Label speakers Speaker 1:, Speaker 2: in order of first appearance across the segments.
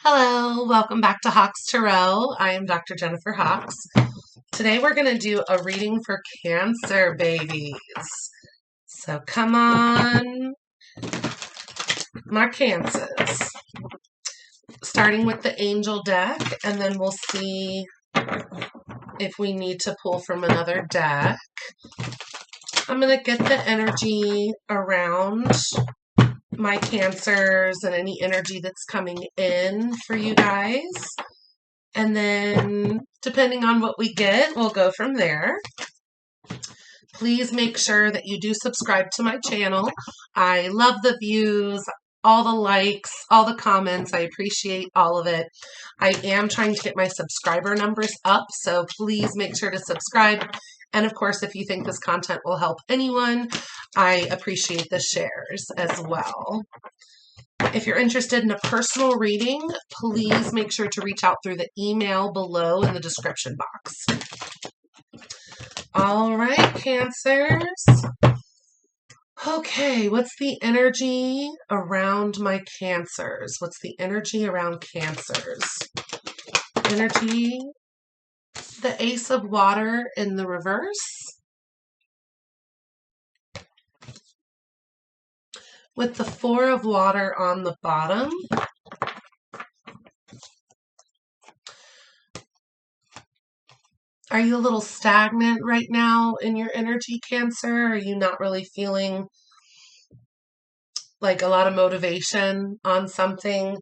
Speaker 1: Hello, welcome back to Hawks Tarot. I am Dr. Jennifer Hawks. Today we're going to do a reading for Cancer babies. So come on, my Cancers. Starting with the Angel deck, and then we'll see if we need to pull from another deck. I'm going to get the energy around my Cancers and any energy that's coming in for you guys. And then, depending on what we get, we'll go from there. Please make sure that you do subscribe to my channel. I love the views, all the likes, all the comments. I appreciate all of it. I am trying to get my subscriber numbers up, so please make sure to subscribe. And of course, if you think this content will help anyone, I appreciate the shares as well. If you're interested in a personal reading, please make sure to reach out through the email below in the description box. All right, Cancers. Okay, what's the energy around my Cancers? What's the energy around Cancers? Energy, the Ace of Water in the reverse. With the Four of Water on the bottom. Are you a little stagnant right now in your energy, Cancer? Are you not really feeling like a lot of motivation on something?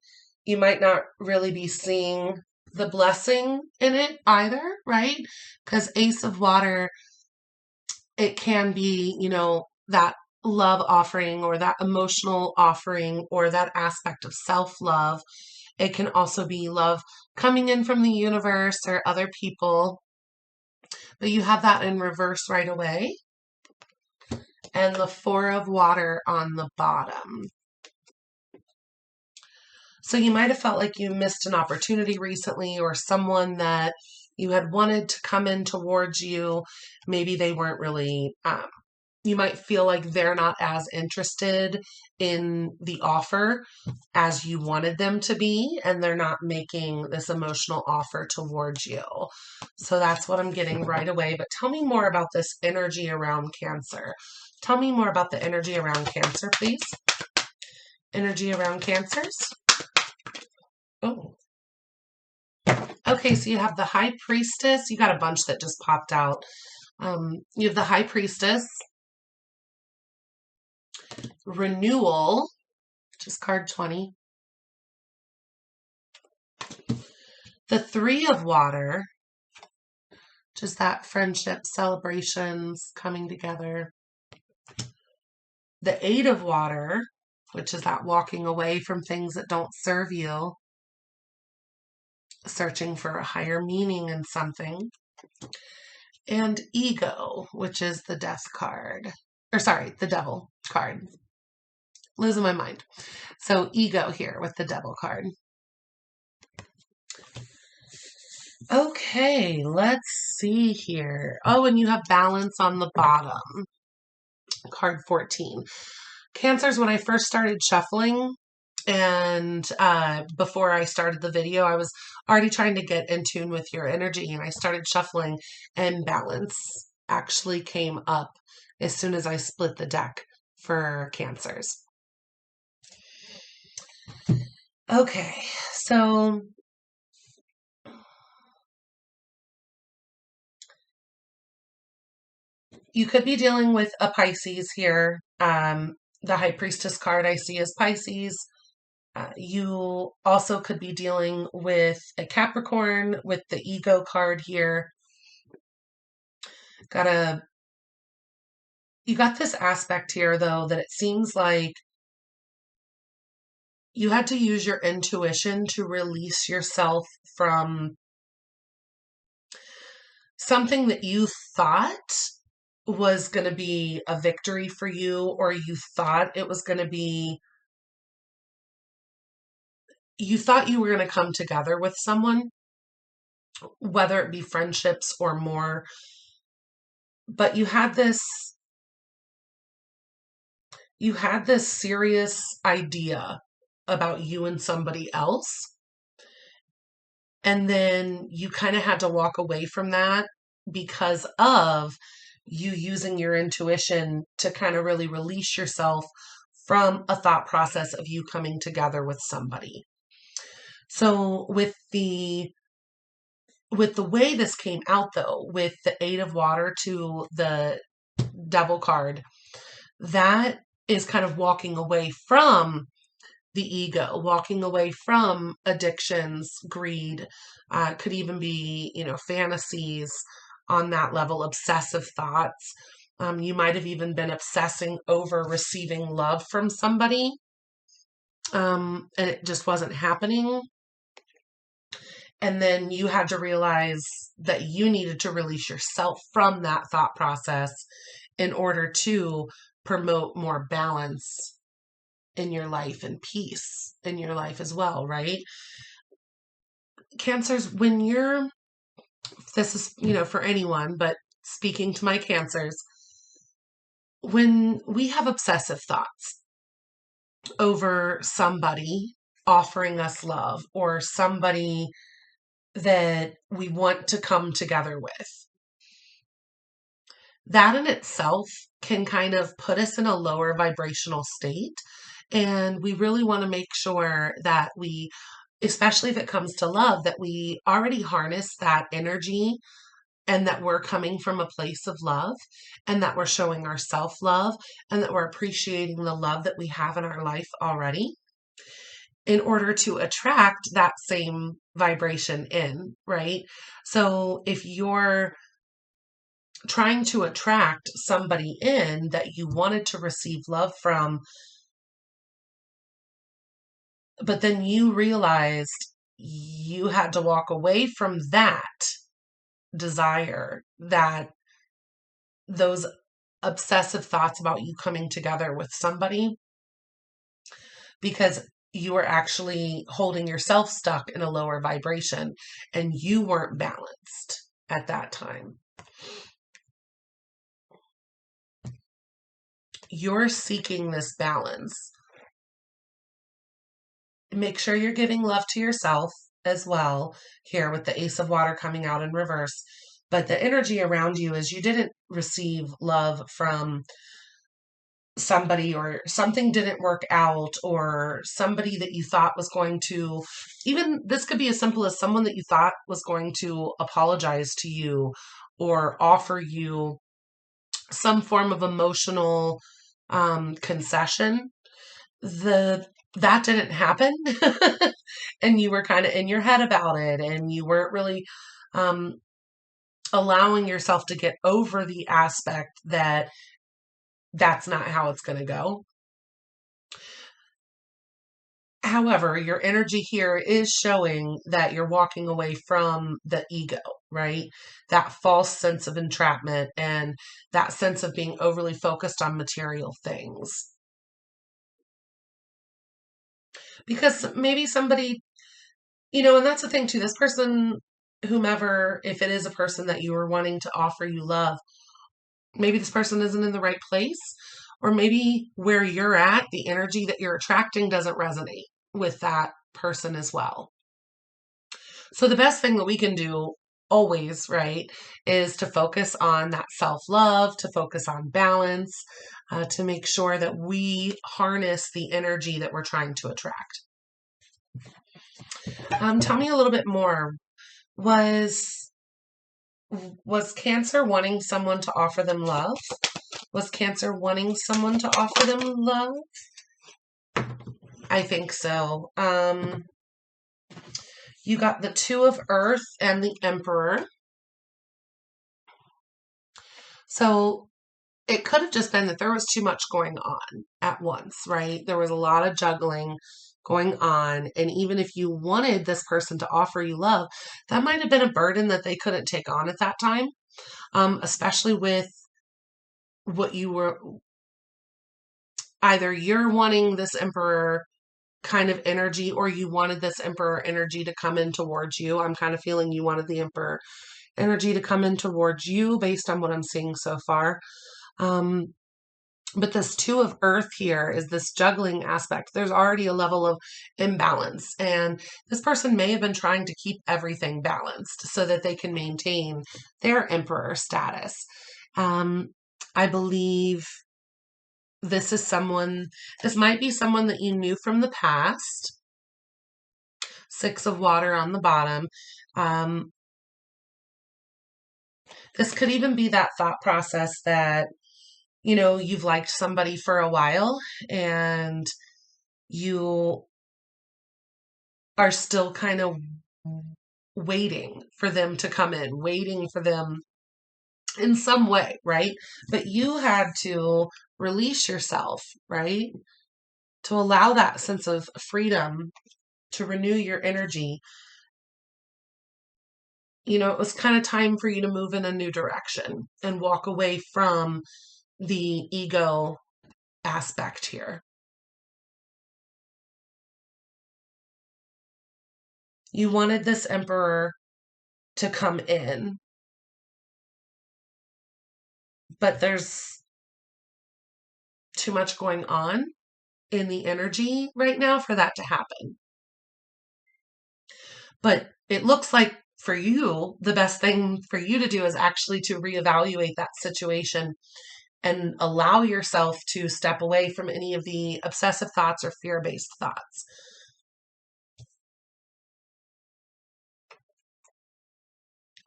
Speaker 1: You might not really be seeing the blessing in it either, right? Because Ace of Water, it can be, that love offering or that emotional offering or that aspect of self-love. It can also be love coming in from the universe or other people. But you have that in reverse right away. And the Four of Water on the bottom. So you might have felt like you missed an opportunity recently, or someone that you had wanted to come in towards you. Maybe they weren't really, you might feel like they're not as interested in the offer as you wanted them to be, and they're not making this emotional offer towards you. So that's what I'm getting right away. But tell me more about this energy around Cancer. Tell me more about the energy around Cancer, please. Energy around Cancers. Oh. Okay, so you have the High Priestess. You got a bunch that just popped out. You have the High Priestess. Renewal, which is card 20. The Three of Water, which is that friendship, celebrations, coming together. The Eight of Water, which is that walking away from things that don't serve you, searching for a higher meaning in something. And Ego, which is the Death card. Or sorry, the Devil card. Losing my mind. So Ego here with the Devil card. Okay, let's see here. Oh, and you have Balance on the bottom. Card 14. Cancers, when I first started shuffling, and before I started the video, I was already trying to get in tune with your energy, and I started shuffling, and Balance actually came up as soon as I split the deck for Cancers. Okay, so you could be dealing with a Pisces here. The High Priestess card I see is Pisces. You also could be dealing with a Capricorn with the Ego card here. You got this aspect here, though, that it seems like you had to use your intuition to release yourself from something that you thought was going to be a victory for you, or you thought it was going to be, you thought you were going to come together with someone, whether it be friendships or more, but you had this serious idea about you and somebody else, And then you kind of had to walk away from that because of you using your intuition to kind of really release yourself from a thought process of you coming together with somebody. So with the way this came out though, with the 8 of Water to the Devil card, that is kind of walking away from the ego, walking away from addictions, greed, could even be, fantasies on that level, obsessive thoughts. You might have even been obsessing over receiving love from somebody, and it just wasn't happening. And then you had to realize that you needed to release yourself from that thought process in order to promote more balance in your life and peace in your life as well, right? Cancers, this is, for anyone, but speaking to my cancers, when we have obsessive thoughts over somebody offering us love or somebody that we want to come together with, that in itself can kind of put us in a lower vibrational state. And we really want to make sure that we, especially if it comes to love, that we already harness that energy and that we're coming from a place of love and that we're showing our self-love and that we're appreciating the love that we have in our life already in order to attract that same vibration in, right? So if you're trying to attract somebody in that you wanted to receive love from, but then you realized you had to walk away from that desire, that those obsessive thoughts about you coming together with somebody, because you were actually holding yourself stuck in a lower vibration and you weren't balanced at that time. You're seeking this balance. Make sure you're giving love to yourself as well here with the Ace of Water coming out in reverse. But the energy around you is you didn't receive love from somebody, or something didn't work out, or somebody that you thought was going to, even this could be as simple as someone that you thought was going to apologize to you or offer you some form of emotional concession. That didn't happen. And you were kind of in your head about it, and you weren't really allowing yourself to get over the aspect that that's not how it's going to go. However, your energy here is showing that you're walking away from the ego, right? That false sense of entrapment and that sense of being overly focused on material things. Because maybe somebody, and that's the thing too, this person, whomever, if it is a person that you are wanting to offer you love, maybe this person isn't in the right place, or maybe where you're at, the energy that you're attracting doesn't resonate with that person as well. So the best thing that we can do always, right, is to focus on that self-love, to focus on balance, to make sure that we harness the energy that we're trying to attract. Tell me a little bit more. Was Cancer wanting someone to offer them love? Was Cancer wanting someone to offer them love? I think so. You got the Two of Earth and the Emperor. So it could have just been that there was too much going on at once, right? There was a lot of juggling going on. And even if you wanted this person to offer you love, that might have been a burden that they couldn't take on at that time, especially with what you were, either you're wanting this Emperor kind of energy or you wanted this Emperor energy to come in towards you. I'm kind of feeling you wanted the Emperor energy to come in towards you based on what I'm seeing so far. But this two of earth here is this juggling aspect. There's already a level of imbalance. And this person may have been trying to keep everything balanced so that they can maintain their emperor status. I believe this might be someone that you knew from the past. Six of water on the bottom. This could even be that thought process that, you've liked somebody for a while and you are still kind of waiting for them to come in, waiting for them in some way, right? But you had to release yourself, right? To allow that sense of freedom to renew your energy. It was kind of time for you to move in a new direction and walk away from the ego aspect here. You wanted this emperor to come in, but there's too much going on in the energy right now for that to happen. But it looks like for you, the best thing for you to do is actually to reevaluate that situation and allow yourself to step away from any of the obsessive thoughts or fear-based thoughts.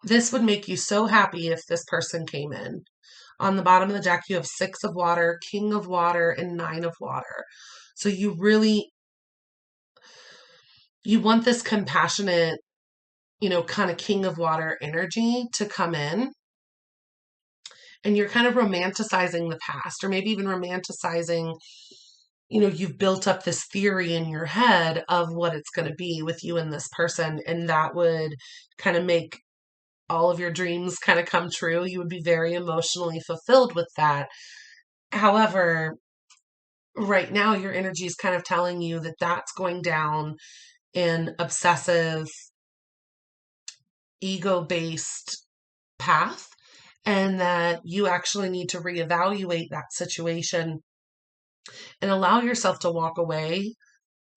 Speaker 1: This would make you so happy if this person came in. On the bottom of the deck, you have Six of Water, King of Water, and Nine of Water. So you want this compassionate, kind of King of Water energy to come in. And you're kind of romanticizing the past, or maybe even romanticizing, you've built up this theory in your head of what it's going to be with you and this person. And that would kind of make all of your dreams kind of come true. You would be very emotionally fulfilled with that. However, right now your energy is kind of telling you that that's going down an obsessive, ego-based path, and that you actually need to reevaluate that situation and allow yourself to walk away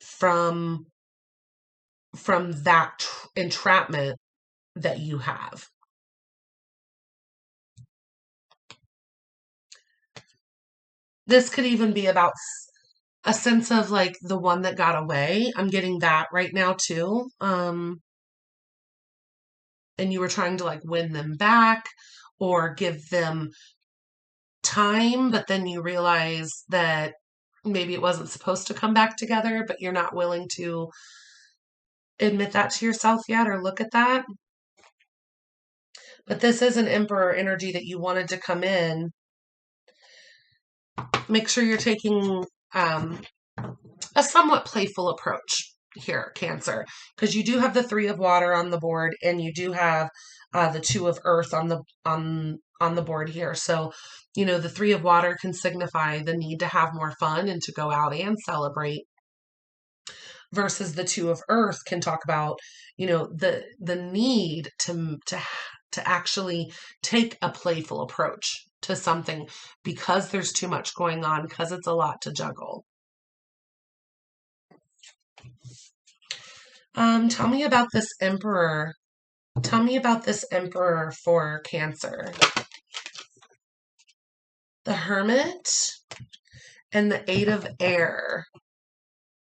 Speaker 1: from that entrapment that you have. This could even be about a sense of like the one that got away. I'm getting that right now too. And you were trying to like win them back or give them time, but then you realize that maybe it wasn't supposed to come back together, but you're not willing to admit that to yourself yet or look at that. But this is an emperor energy that you wanted to come in. Make sure you're taking a somewhat playful approach here, Cancer, because you do have the Three of Water on the board and you do have the Two of Earth on the board here. So, the Three of Water can signify the need to have more fun and to go out and celebrate, versus the Two of Earth can talk about, the need to actually take a playful approach to something because there's too much going on, because it's a lot to juggle. Tell me about this emperor. Tell me about this emperor for Cancer. The Hermit and the Eight of Air.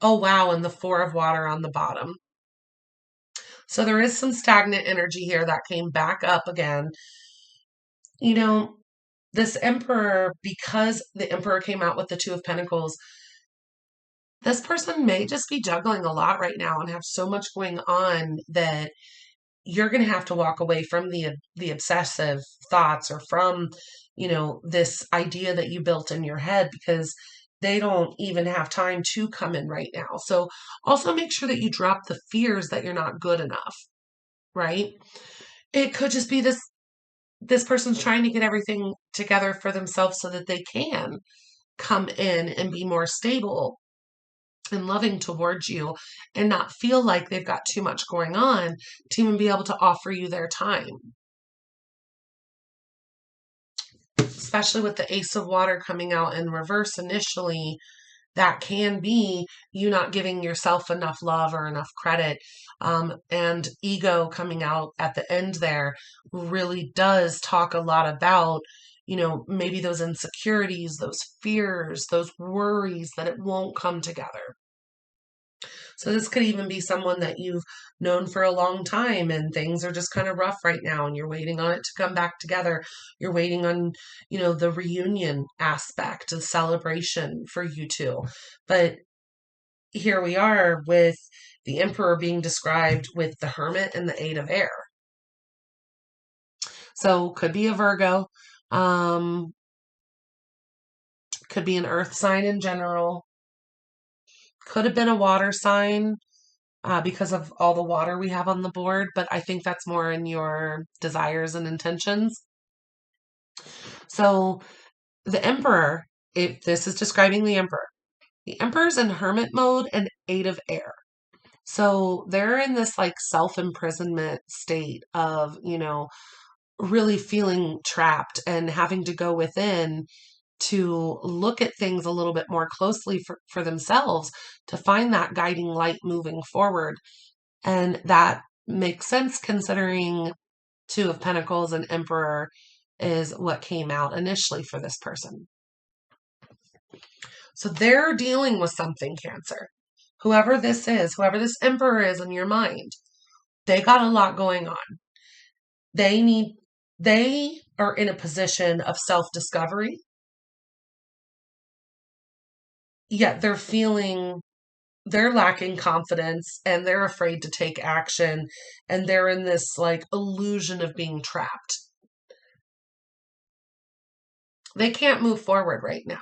Speaker 1: Oh, wow, and the Four of Water on the bottom. So there is some stagnant energy here that came back up again. This emperor, because the emperor came out with the Two of Pentacles, this person may just be juggling a lot right now and have so much going on that you're going to have to walk away from the obsessive thoughts or from, this idea that you built in your head, because they don't even have time to come in right now. So also make sure that you drop the fears that you're not good enough, right? It could just be this person's trying to get everything together for themselves so that they can come in and be more stable and loving towards you and not feel like they've got too much going on to even be able to offer you their time. especially with the Ace of Water coming out in reverse initially, that can be you not giving yourself enough love or enough credit. And ego coming out at the end there really does talk a lot about, maybe those insecurities, those fears, those worries that it won't come together. So this could even be someone that you've known for a long time and things are just kind of rough right now and you're waiting on it to come back together. You're waiting on, the reunion aspect, the celebration for you two. But here we are with the Emperor being described with the Hermit and the Eight of Air. So could be a Virgo, could be an earth sign in general, could have been a water sign because of all the water we have on the board, but I think that's more in your desires and intentions. So the Emperor, if this is describing the Emperor's in hermit mode and Eight of Air. So they're in this like self-imprisonment state of, really feeling trapped and having to go within to look at things a little bit more closely for themselves to find that guiding light moving forward. And that makes sense considering Two of Pentacles and Emperor is what came out initially for this person. So they're dealing with something, Cancer. Whoever this is, whoever this Emperor is in your mind, they got a lot going on. They are in a position of self-discovery, yet they're lacking confidence and they're afraid to take action and they're in this like illusion of being trapped. They can't move forward right now.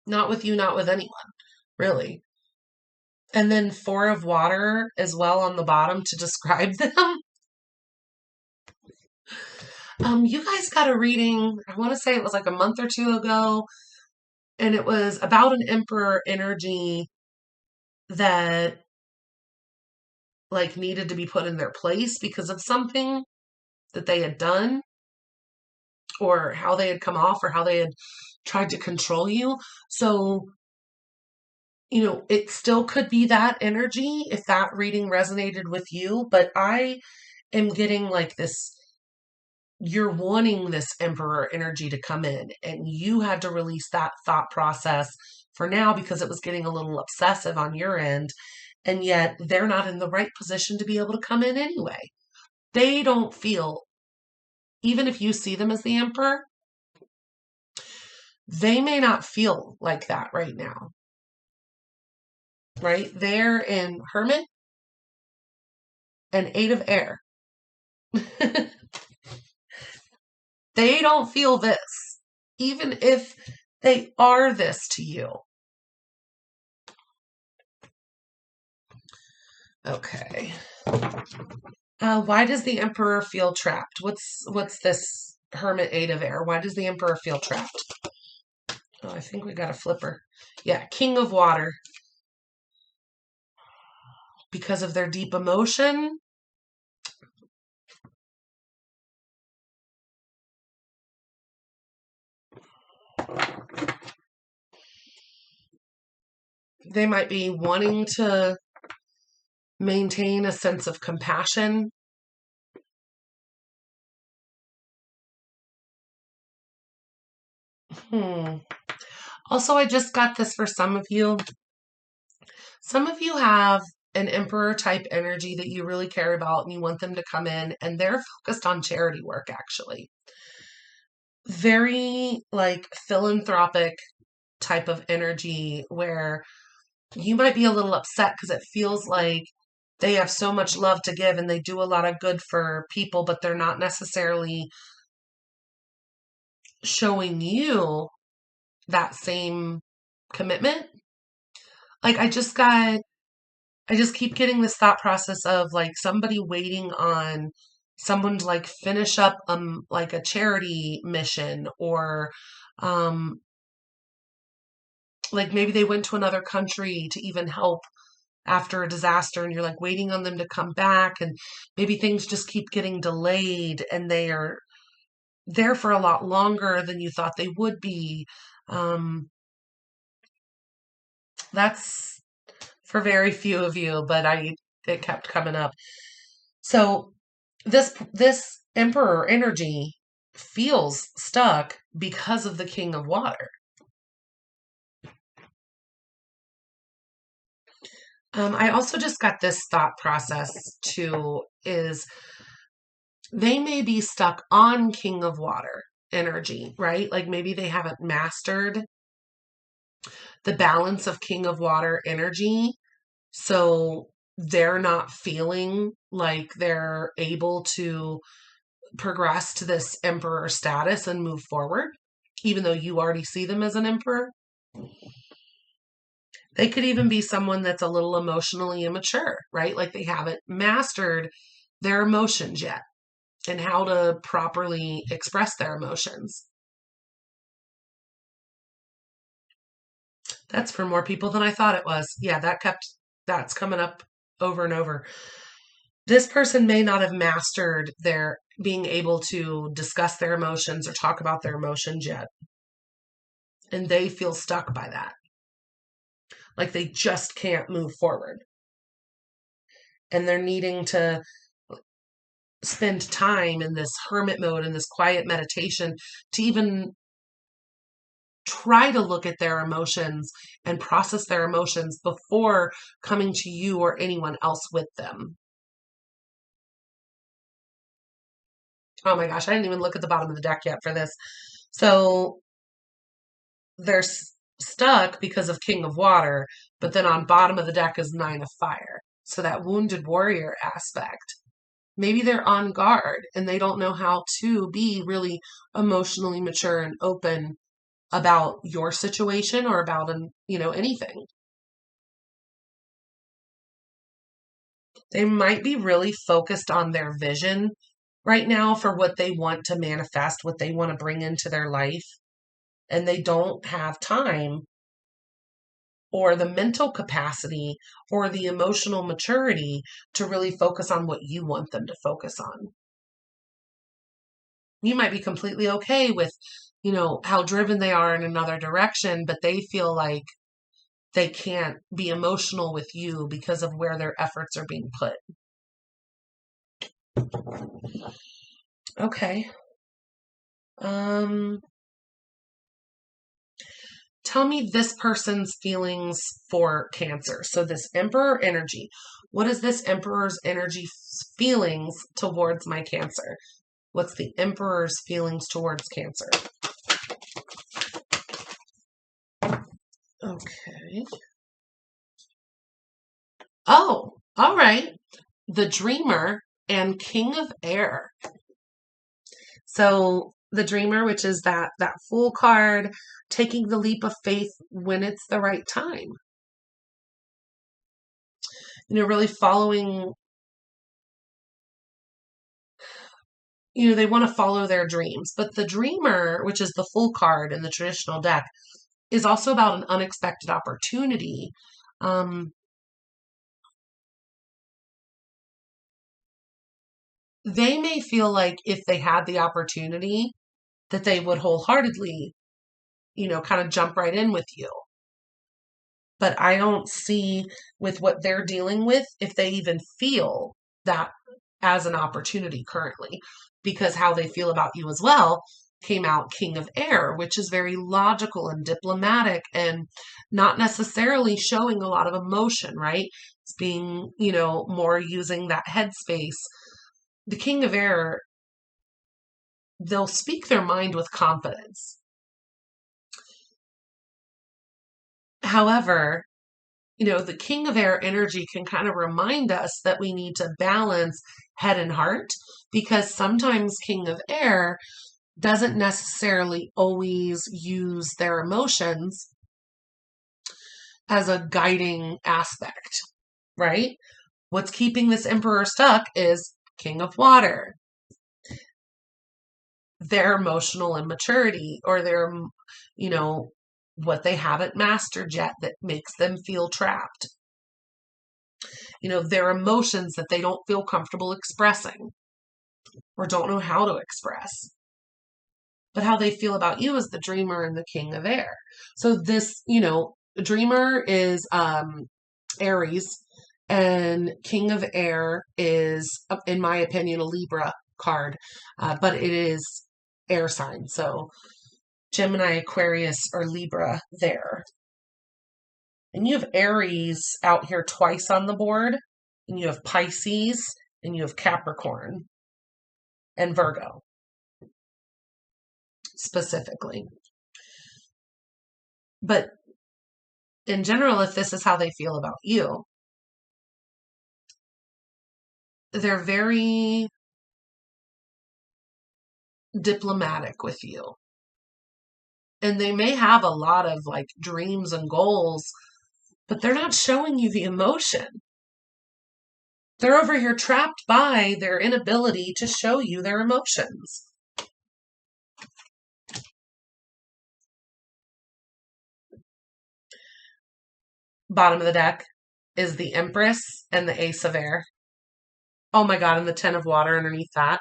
Speaker 1: Not with you, not with anyone, really. And then Four of Water as well on the bottom to describe them. You guys got a reading, I want to say it was like a month or two ago, and it was about an Emperor energy that like needed to be put in their place because of something that they had done or how they had come off or how they had tried to control you. So, it still could be that energy if that reading resonated with you, but I am getting like this, you're wanting this Emperor energy to come in and you had to release that thought process for now because it was getting a little obsessive on your end. And yet they're not in the right position to be able to come in anyway. They don't feel, even if you see them as the Emperor, they may not feel like that right now. Right? They're in Hermit and Eight of Air. They don't feel this, even if they are this to you. Okay. Why does the Emperor feel trapped? What's this Hermit Eight of Air? Why does the Emperor feel trapped? Oh, I think we got a flipper. Yeah, King of Water. Because of their deep emotion. They might be wanting to maintain a sense of compassion. Also, I just got this for some of you. Some of you have an Emperor type energy that you really care about and you want them to come in, and they're focused on charity work, actually. Very like philanthropic type of energy where you might be a little upset because it feels like they have so much love to give and they do a lot of good for people, but they're not necessarily showing you that same commitment. Like I just keep getting this thought process of like somebody waiting on someone to like finish up like a charity mission or like maybe they went to another country to even help after a disaster and you're like waiting on them to come back and maybe things just keep getting delayed and there for a lot longer than you thought they would be. Um, that's for very few of you, but it kept coming up. So this emperor energy feels stuck because of the king of water. I also just got this thought process too, is they may be stuck on king of water energy, right? Like maybe they haven't mastered the balance of king of water energy. So they're not feeling like they're able to progress to this emperor status and move forward, even though you already see them as an emperor. They could even be someone that's a little emotionally immature, right? Like they haven't mastered their emotions yet and how to properly express their emotions. That's for more people than I thought it was. Yeah, that's coming up over and over. This person may not have mastered their being able to discuss their emotions or talk about their emotions yet. And they feel stuck by that. Like they just can't move forward. And they're needing to spend time in this hermit mode, in this quiet meditation, to even try to look at their emotions and process their emotions before coming to you or anyone else with them. Oh my gosh, I didn't even look at the bottom of the deck yet for this. So they're stuck because of King of Water, but then on bottom of the deck is Nine of Fire. So that wounded warrior aspect. Maybe they're on guard and they don't know how to be really emotionally mature and open about your situation or about anything. They might be really focused on their vision right now for what they want to manifest, what they want to bring into their life, and they don't have time or the mental capacity or the emotional maturity to really focus on what you want them to focus on. You might be completely okay with, how driven they are in another direction, but they feel like they can't be emotional with you because of where their efforts are being put. Okay. Tell me this person's feelings for Cancer. So this Emperor energy, what is this Emperor's energy feelings towards my Cancer? What's the Emperor's feelings towards Cancer? Okay. Oh, all right. The Dreamer and King of Air. So the Dreamer, which is that Fool card, taking the leap of faith when it's the right time. Really following, they want to follow their dreams. But the Dreamer, which is the Fool card in the traditional deck, is also about an unexpected opportunity. They may feel like if they had the opportunity that they would wholeheartedly, kind of jump right in with you. But I don't see with what they're dealing with if they even feel that as an opportunity currently, because how they feel about you as well came out King of Air, which is very logical and diplomatic and not necessarily showing a lot of emotion, right? It's being, more using that headspace. The King of Air, they'll speak their mind with confidence. However, the King of Air energy can kind of remind us that we need to balance head and heart, because sometimes King of Air doesn't necessarily always use their emotions as a guiding aspect, right? What's keeping this Emperor stuck is King of Water, their emotional immaturity, or their, what they haven't mastered yet that makes them feel trapped. Their emotions that they don't feel comfortable expressing or don't know how to express. but how they feel about you is the dreamer and the king of air. So this, dreamer is Aries, and king of air is, in my opinion, a Libra card, but it is air sign. So Gemini, Aquarius, or Libra there. And you have Aries out here twice on the board, and you have Pisces, and you have Capricorn, and Virgo, specifically. But in general, if this is how they feel about you, they're very diplomatic with you. And they may have a lot of like dreams and goals, but they're not showing you the emotion. They're over here trapped by their inability to show you their emotions. Bottom of the deck is the Empress and the Ace of Air. Oh my God, and the Ten of Water underneath that.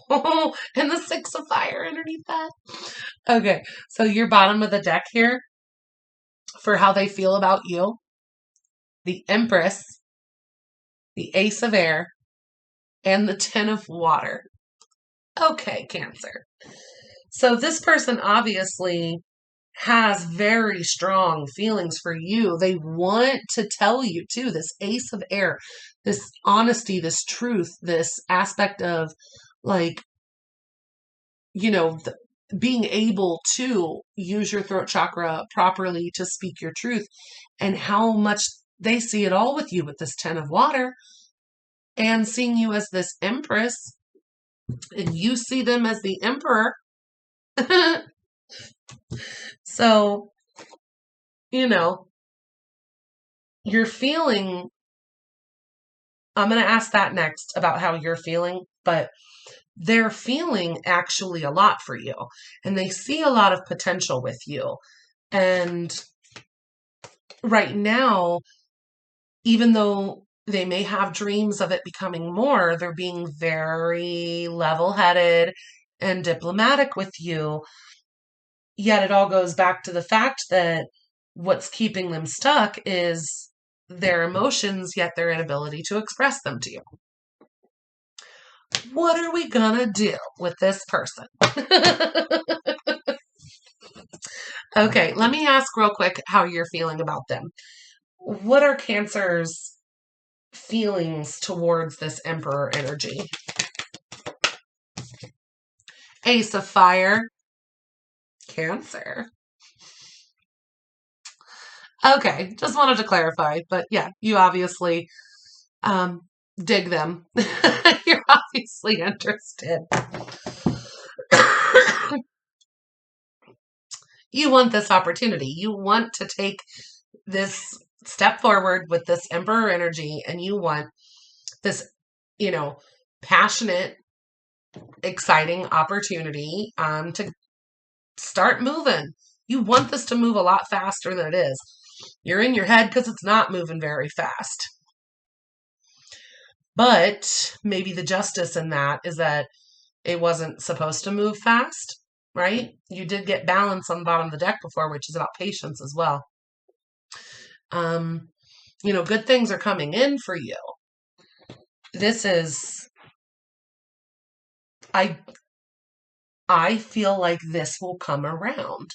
Speaker 1: Oh, and the Six of Fire underneath that. Okay, so your bottom of the deck here for how they feel about you. The Empress, the Ace of Air, and the Ten of Water. Okay, Cancer. So this person obviously has very strong feelings for you. They want to tell you too, this Ace of Air, this honesty, this truth, this aspect of like, being able to use your throat chakra properly to speak your truth, and how much they see it all with you with this Ten of Water, and seeing you as this Empress, and you see them as the Emperor. So, you're feeling, I'm going to ask that next about how you're feeling, but they're feeling actually a lot for you, and they see a lot of potential with you. And right now, even though they may have dreams of it becoming more, they're being very level-headed and diplomatic with you. Yet it all goes back to the fact that what's keeping them stuck is their emotions, yet their inability to express them to you. What are we gonna do with this person? Okay, let me ask real quick how you're feeling about them. What are Cancer's feelings towards this Emperor energy? Ace of Fire. Cancer. Okay, just wanted to clarify, but yeah, you obviously dig them. You're obviously interested. You want this opportunity. You want to take this step forward with this Emperor energy, and you want this, passionate, exciting opportunity to start moving. You want this to move a lot faster than it is. You're in your head because it's not moving very fast. But maybe the justice in that is that it wasn't supposed to move fast, right? You did get balance on the bottom of the deck before, which is about patience as well. Good things are coming in for you. This is, I feel like this will come around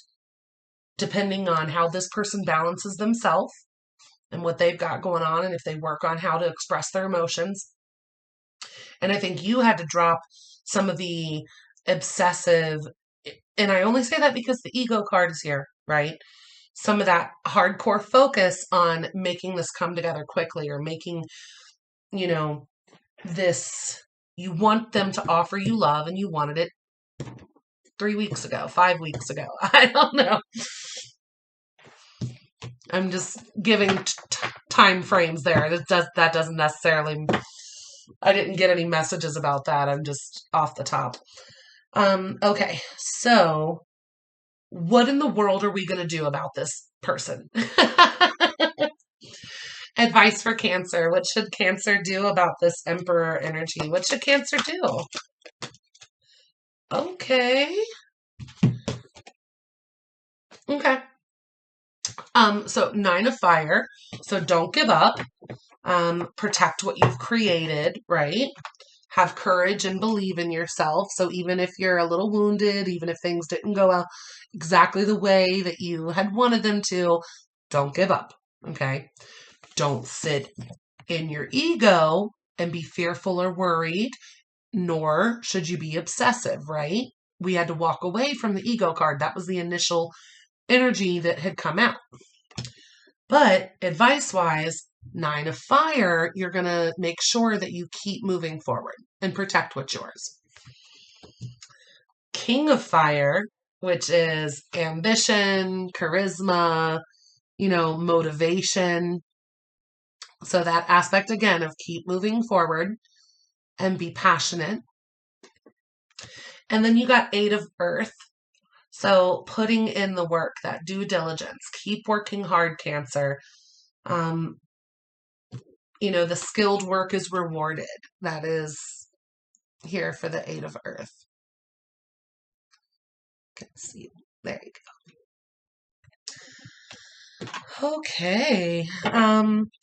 Speaker 1: depending on how this person balances themselves and what they've got going on, and if they work on how to express their emotions. And I think you had to drop some of the obsessive, and I only say that because the ego card is here, right? Some of that hardcore focus on making this come together quickly, or making, this, you want them to offer you love, and you wanted it 3 weeks ago, 5 weeks ago. I don't know. I'm just giving time frames there. That doesn't necessarily, I didn't get any messages about that. I'm just off the top. Okay, so what in the world are we going to do about this person? Advice for Cancer. What should Cancer do about this Emperor energy? What should Cancer do? Okay. Okay. So 9 of fire. So don't give up. Protect what you've created, right? Have courage and believe in yourself. So even if you're a little wounded, even if things didn't go out exactly the way that you had wanted them to, don't give up. Okay. Don't sit in your ego and be fearful or worried, nor should you be obsessive, right? We had to walk away from the ego card. That was the initial energy that had come out. But advice wise, 9 of fire, you're going to make sure that you keep moving forward and protect what's yours. King of fire, which is ambition, charisma, motivation. So that aspect again of keep moving forward and be passionate. And then you got 8 of earth. So putting in the work, that due diligence, keep working hard, Cancer. The skilled work is rewarded. That is here for the 8 of earth. Let's see. There you go. Okay.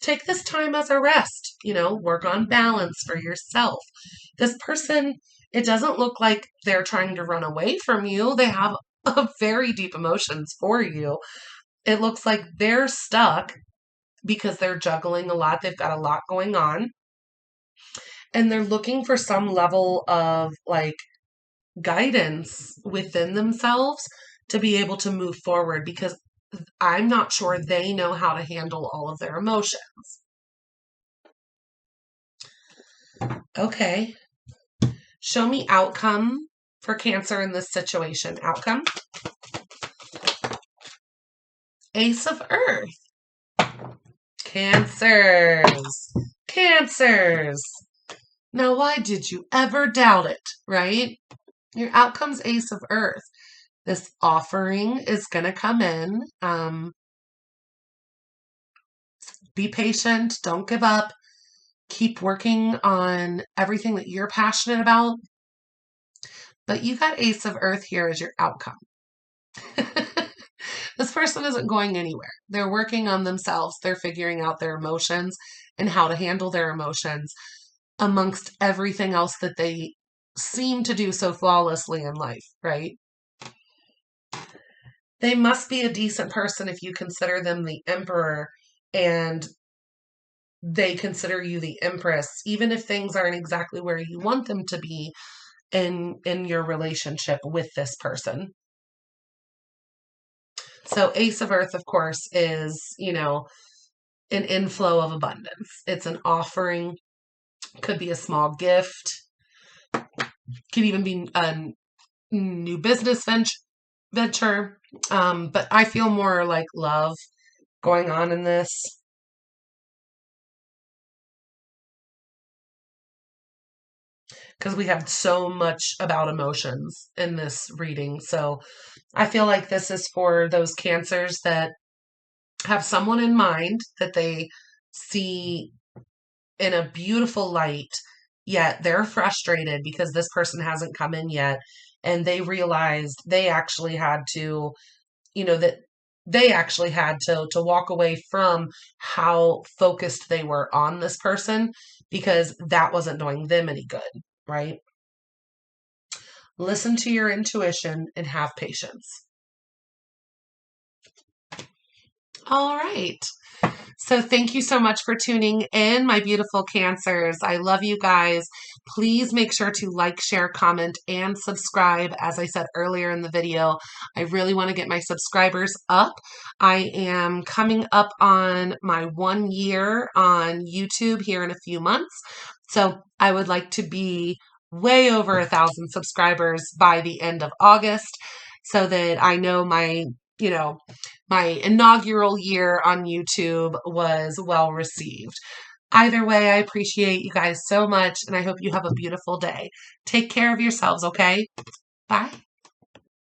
Speaker 1: Take this time as a rest. Work on balance for yourself. This person, it doesn't look like they're trying to run away from you. They have very deep emotions for you. It looks like they're stuck because they're juggling a lot. They've got a lot going on. And they're looking for some level of guidance within themselves to be able to move forward, because I'm not sure they know how to handle all of their emotions. Okay. Show me outcome for Cancer in this situation. Outcome. Ace of Earth. Cancers. Cancers. Now, why did you ever doubt it, right? Your outcome's Ace of Earth. This offering is going to come in. Be patient. Don't give up. Keep working on everything that you're passionate about. But you got Ace of Earth here as your outcome. This person isn't going anywhere. They're working on themselves. They're figuring out their emotions and how to handle their emotions amongst everything else that they seem to do so flawlessly in life, right? They must be a decent person if you consider them the emperor and they consider you the empress, even if things aren't exactly where you want them to be in your relationship with this person. So Ace of Earth, of course, is, an inflow of abundance. It's an offering, could be a small gift, could even be a new business venture. But I feel more like love going on in this. Because we have so much about emotions in this reading. So I feel like this is for those Cancers that have someone in mind that they see in a beautiful light, yet they're frustrated because this person hasn't come in yet. And they realized they actually had to, that they actually had to walk away from how focused they were on this person because that wasn't doing them any good, right? Listen to your intuition and have patience. All right. So thank you so much for tuning in, my beautiful Cancers. I love you guys. Please make sure to like, share, comment, and subscribe. As I said earlier in the video, I really want to get my subscribers up. I am coming up on my 1 year on YouTube here in a few months. So I would like to be way over 1,000 subscribers by the end of August so that I know my inaugural year on YouTube was well received. Either way, I appreciate you guys so much, and I hope you have a beautiful day. Take care of yourselves, okay? Bye.